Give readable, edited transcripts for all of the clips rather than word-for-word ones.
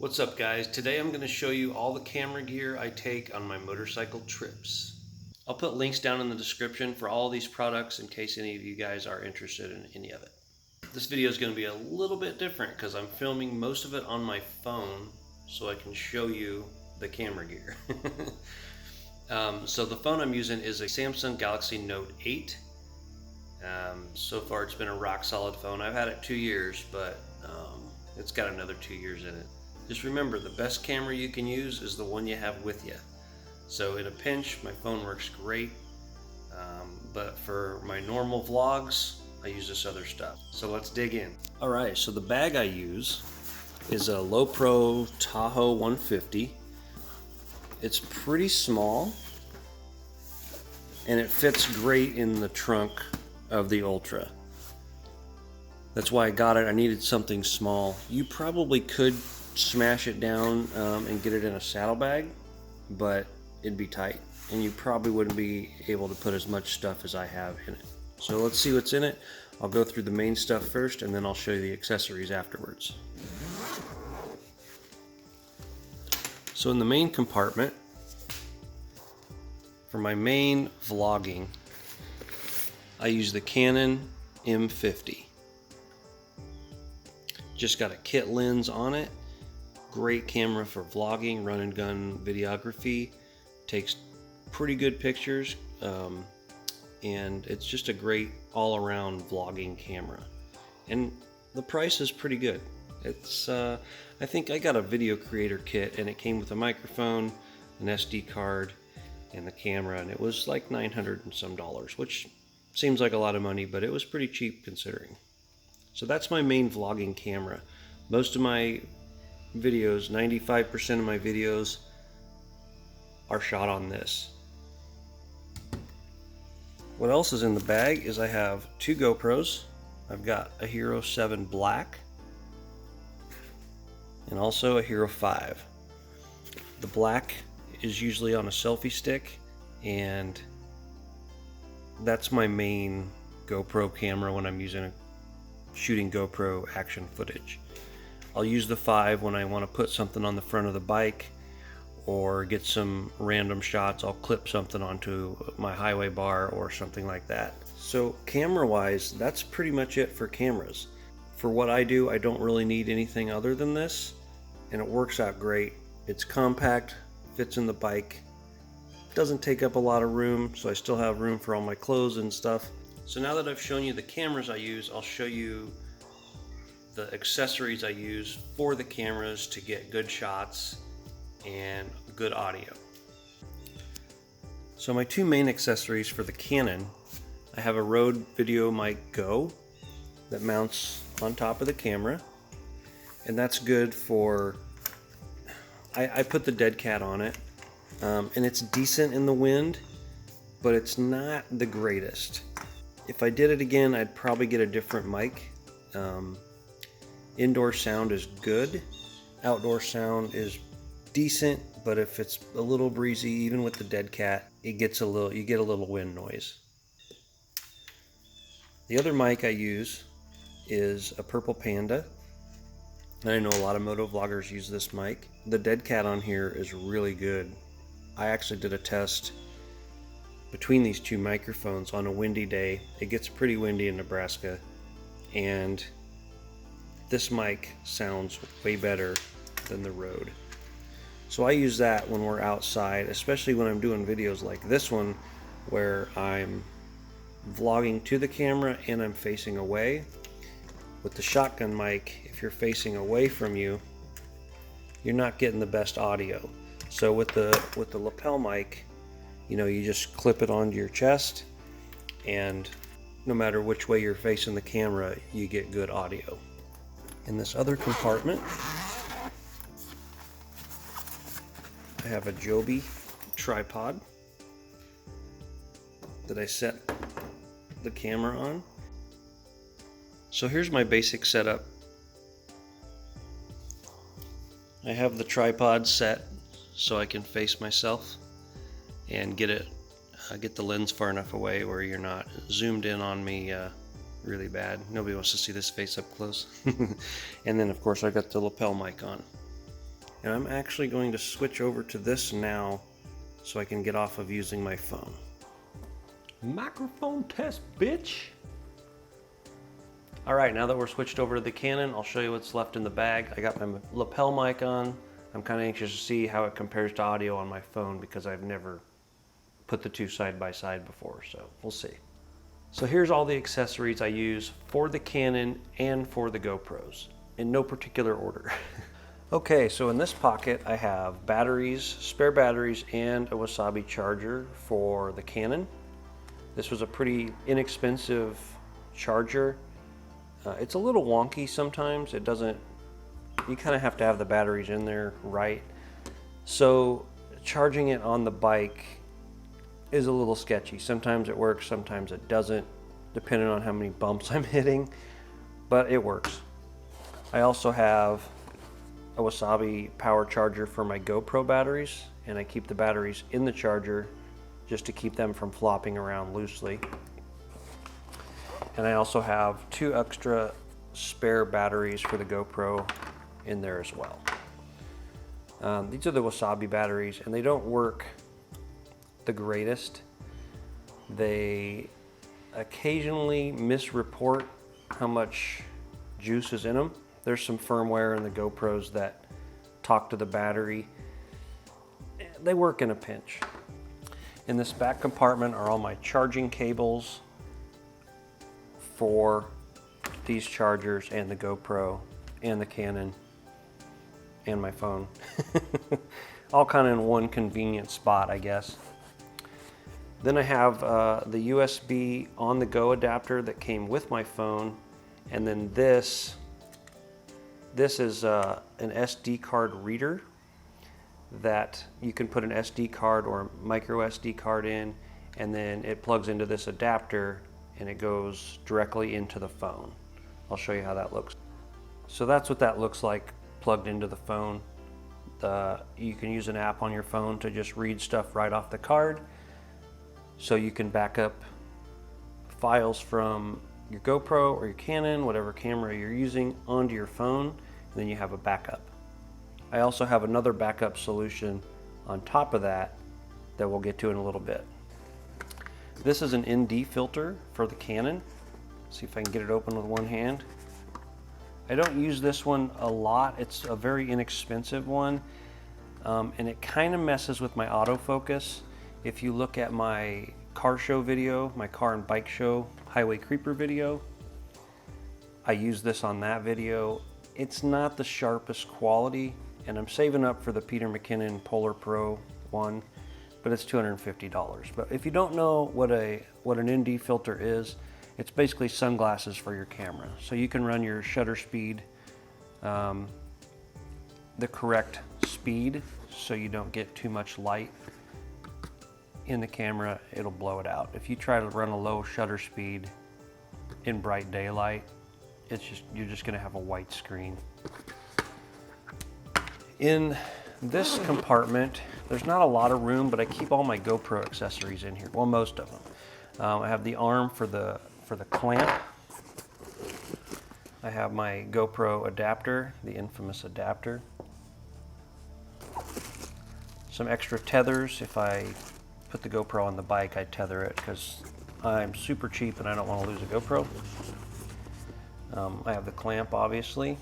What's up guys? Today I'm going to show you all the camera gear I take on my motorcycle trips. I'll put links down in the description for all these products in case any of you guys are interested in any of it. This video is going to be a little bit different because I'm filming most of it on my phone so I can show you the camera gear. So the phone I'm using is a Samsung Galaxy Note 8. So far it's been a rock solid phone. I've had it 2 years, but it's got another 2 years in it. Just remember, the best camera you can use is the one you have with you. So in a pinch, my phone works great, but for my normal vlogs, I use this other stuff. So let's dig in. Alright, so the bag I use is a Low Pro Tahoe 150. It's pretty small, and it fits great in the trunk of the Ultra. That's why I got it. I needed something small. You probably could smash it down and get it in a saddlebag, but it'd be tight, and you probably wouldn't be able to put as much stuff as I have in it. So let's see what's in it. I'll go through the main stuff first, and then I'll show you the accessories afterwards. So in the main compartment, for my main vlogging, I use the Canon M50. Just got a kit lens on it. Great camera for vlogging, run and gun videography. Takes pretty good pictures, and it's just a great all-around vlogging camera. And the price is pretty good. It's I think I got a video creator kit, and it came with a microphone, an SD card, and the camera, and it was like $900 and some, which seems like a lot of money, but it was pretty cheap considering. So that's my main vlogging camera. Most of my videos, 95% of my videos, are shot on this. What else is in the bag is I have 2 GoPros. I've got a Hero 7 Black and also a Hero 5. The Black is usually on a selfie stick, and that's my main GoPro camera when I'm shooting GoPro action footage. I'll use the 5 when I want to put something on the front of the bike or get some random shots. I'll clip something onto my highway bar or something like that. So camera wise, that's pretty much it for cameras. For what I do, I don't really need anything other than this, and it works out great. It's compact, fits in the bike, doesn't take up a lot of room, so I still have room for all my clothes and stuff. So now that I've shown you the cameras I use, I'll show you the accessories I use for the cameras to get good shots and good audio. So my 2 main accessories for the Canon, I have a Rode Video Mic Go that mounts on top of the camera, and that's good for, I put the dead cat on it, and it's decent in the wind, but it's not the greatest. If I did it again, I'd probably get a different mic. Indoor sound is good. Outdoor sound is decent, but if it's a little breezy, even with the dead cat, you get a little wind noise. The other mic I use is a Purple Panda. I know a lot of motovloggers use this mic. The dead cat on here is really good. I actually did a test between these 2 microphones on a windy day. It gets pretty windy in Nebraska, and this mic sounds way better than the Rode. So I use that when we're outside, especially when I'm doing videos like this one where I'm vlogging to the camera and I'm facing away. With the shotgun mic, if you're facing away from you, you're not getting the best audio. So with the lapel mic, you know, you just clip it onto your chest, and no matter which way you're facing the camera, you get good audio. In this other compartment, I have a Joby tripod that I set the camera on. So here's my basic setup. I have the tripod set so I can face myself and get the lens far enough away where you're not zoomed in on me really bad. Nobody wants to see this face up close. And then of course I got the lapel mic on. And I'm actually going to switch over to this now so I can get off of using my phone. Microphone test, bitch! Alright, now that we're switched over to the Canon, I'll show you what's left in the bag. I got my lapel mic on. I'm kind of anxious to see how it compares to audio on my phone because I've never put the two side by side before, so we'll see. So here's all the accessories I use for the Canon and for the GoPros, in no particular order. Okay, so in this pocket I have batteries, spare batteries, and a Wasabi charger for the Canon. This was a pretty inexpensive charger. It's a little wonky sometimes. It doesn't, you kind of have to have the batteries in there right. So charging it on the bike is a little sketchy. Sometimes it works, sometimes it doesn't, depending on how many bumps I'm hitting, but it works. I also have a Wasabi power charger for my GoPro batteries, and I keep the batteries in the charger just to keep them from flopping around loosely. And I also have 2 extra spare batteries for the GoPro in there as well. These are the Wasabi batteries, and they don't work the greatest. They occasionally misreport how much juice is in them. There's some firmware in the GoPros that talk to the battery. They work in a pinch. In this back compartment are all my charging cables for these chargers and the GoPro and the Canon and my phone. All kind of in one convenient spot, I guess. Then I have the USB on-the-go adapter that came with my phone, and then this is an SD card reader that you can put an SD card or a micro SD card in, and then it plugs into this adapter and it goes directly into the phone. I'll show you how that looks. So that's what that looks like plugged into the phone. You can use an app on your phone to just read stuff right off the card. So you can back up files from your GoPro or your Canon, whatever camera you're using, onto your phone, and then you have a backup. I also have another backup solution on top of that that we'll get to in a little bit. This is an ND filter for the Canon. See if I can get it open with one hand. I don't use this one a lot. It's a very inexpensive one, and it kind of messes with my autofocus. If you look at my car show video, my car and bike show highway creeper video, I use this on that video. It's not the sharpest quality, and I'm saving up for the Peter McKinnon Polar Pro one, but it's $250. But if you don't know what an ND filter is, it's basically sunglasses for your camera. So you can run your shutter speed the correct speed so you don't get too much light in the camera. It'll blow it out. If you try to run a low shutter speed in bright daylight, you're just going to have a white screen. In this compartment, there's not a lot of room, but I keep all my GoPro accessories in here. Well, most of them. I have the arm for the clamp. I have my GoPro adapter, the infamous adapter. Some extra tethers. If I put the GoPro on the bike, I tether it because I'm super cheap and I don't want to lose a GoPro. I have the clamp, obviously.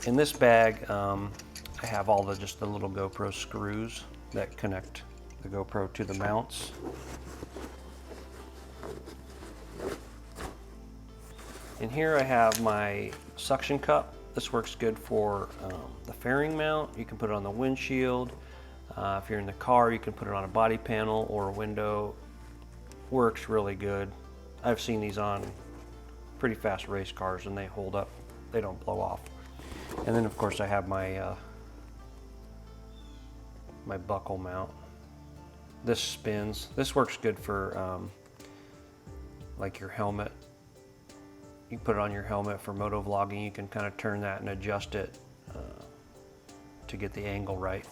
In this bag, I have all just the little GoPro screws that connect the GoPro to the mounts. In here I have my suction cup. This works good for the fairing mount. You can put it on the windshield. If you're in the car, you can put it on a body panel or a window. Works really good. I've seen these on pretty fast race cars and they hold up. They don't blow off. And then of course I have my my buckle mount. This spins. This works good for like your helmet. You put it on your helmet for motovlogging. You can kind of turn that and adjust it to get the angle right.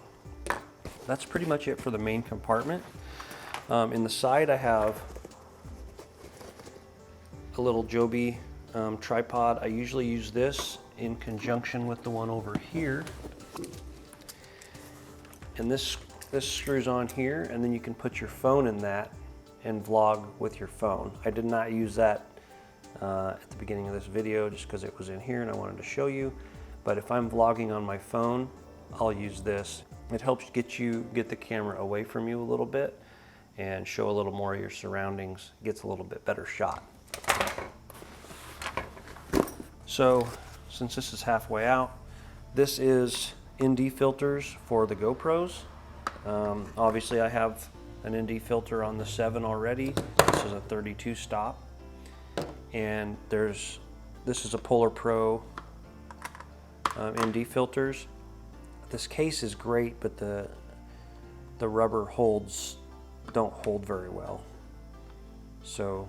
That's pretty much it for the main compartment. In the side I have a little Joby tripod. I usually use this in conjunction with the one over here. And this screws on here, and then you can put your phone in that and vlog with your phone. I did not use that at the beginning of this video just because it was in here and I wanted to show you. But if I'm vlogging on my phone, I'll use this. It helps get the camera away from you a little bit and show a little more of your surroundings. Gets a little bit better shot. So since this is halfway out, this is ND filters for the GoPros. Obviously I have an ND filter on the 7 already. This is a 32 stop. And this is a Polar Pro ND filters. This case is great, but the rubber don't hold very well. So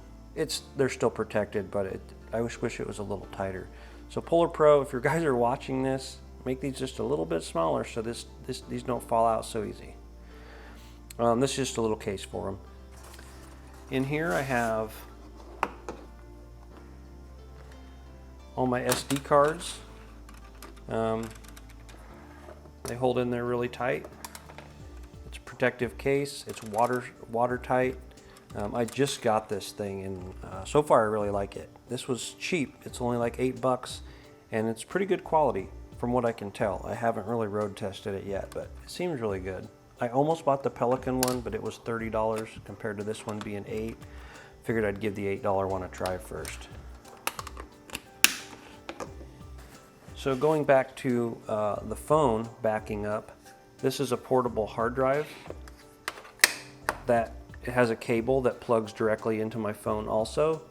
they're still protected, but I wish it was a little tighter. So Polar Pro, if you guys are watching this, make these just a little bit smaller so these don't fall out so easy. This is just a little case for them. In here I have all my SD cards. They hold in there really tight. It's a protective case. It's watertight. I just got this thing, and so far I really like it. This was cheap. It's only like $8, and it's pretty good quality from what I can tell. I haven't really road tested it yet, but it seems really good. I almost bought the Pelican one, but it was $30 compared to this one being $8. Figured I'd give the $8 one a try first. So going back to the phone, backing up, this is a portable hard drive that it has a cable that plugs directly into my phone also.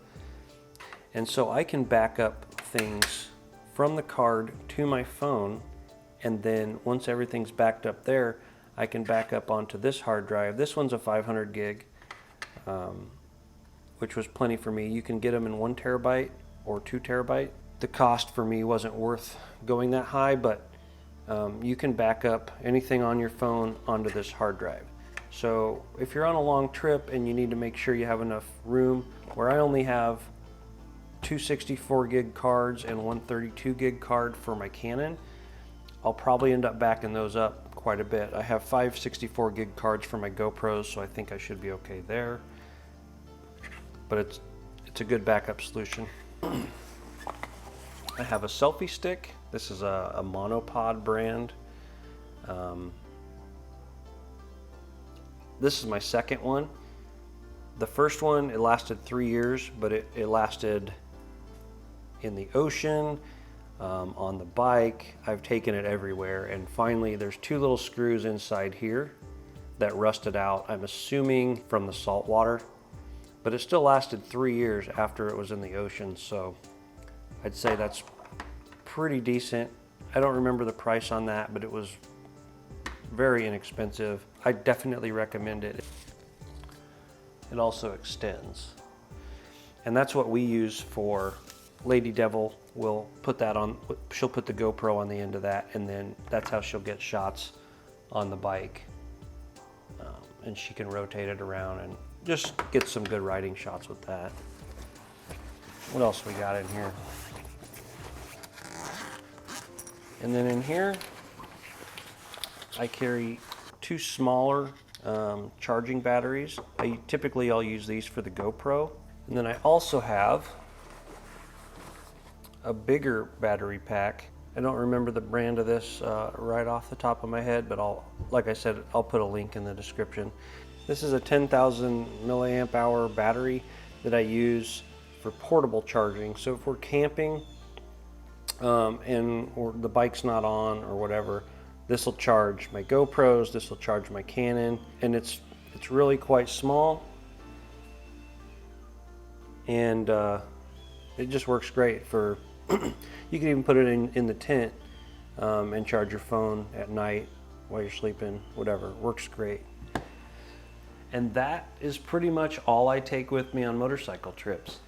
And so I can back up things from the card to my phone, and then once everything's backed up there, I can back up onto this hard drive. This one's a 500 gig, which was plenty for me. You can get them in 1 terabyte or 2 terabyte. The cost for me wasn't worth going that high, but you can back up anything on your phone onto this hard drive. So if you're on a long trip and you need to make sure you have enough room, where I only have 2 64 gig cards and 1 32 gig card for my Canon, I'll probably end up backing those up quite a bit. I have 5 64 gig cards for my GoPros, so I think I should be okay there. But it's a good backup solution. I have a selfie stick. This is a monopod brand. This is my second one. The first one, it lasted 3 years, but it lasted in the ocean, on the bike. I've taken it everywhere, and finally there's 2 little screws inside here that rusted out, I'm assuming from the salt water, but it still lasted 3 years after it was in the ocean, so I'd say that's pretty decent. I don't remember the price on that, but it was very inexpensive. I definitely recommend it. It also extends, and that's what we use for Lady Devil. Will put that on, she'll put the GoPro on the end of that, and then that's how she'll get shots on the bike, and she can rotate it around and just get some good riding shots with that. What else we got in here? And then in here I carry 2 smaller charging batteries. Typically I'll use these for the GoPro, and then I also have a bigger battery pack. I don't remember the brand of this right off the top of my head, but like I said, I'll put a link in the description. This is a 10,000 milliamp hour battery that I use for portable charging. So if we're camping or the bike's not on or whatever, this will charge my GoPros, this will charge my Canon, and it's really quite small, and it just works great for you can even put it in the tent and charge your phone at night while you're sleeping, whatever. Works great. And that is pretty much all I take with me on motorcycle trips.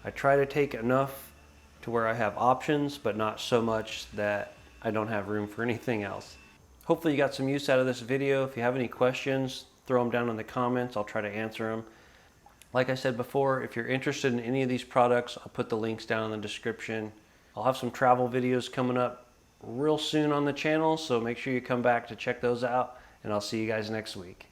I try to take enough to where I have options, but not so much that I don't have room for anything else. Hopefully you got some use out of this video. If you have any questions, throw them down in the comments. I'll try to answer them. Like I said before, if you're interested in any of these products, I'll put the links down in the description. I'll have some travel videos coming up real soon on the channel, so make sure you come back to check those out, and I'll see you guys next week.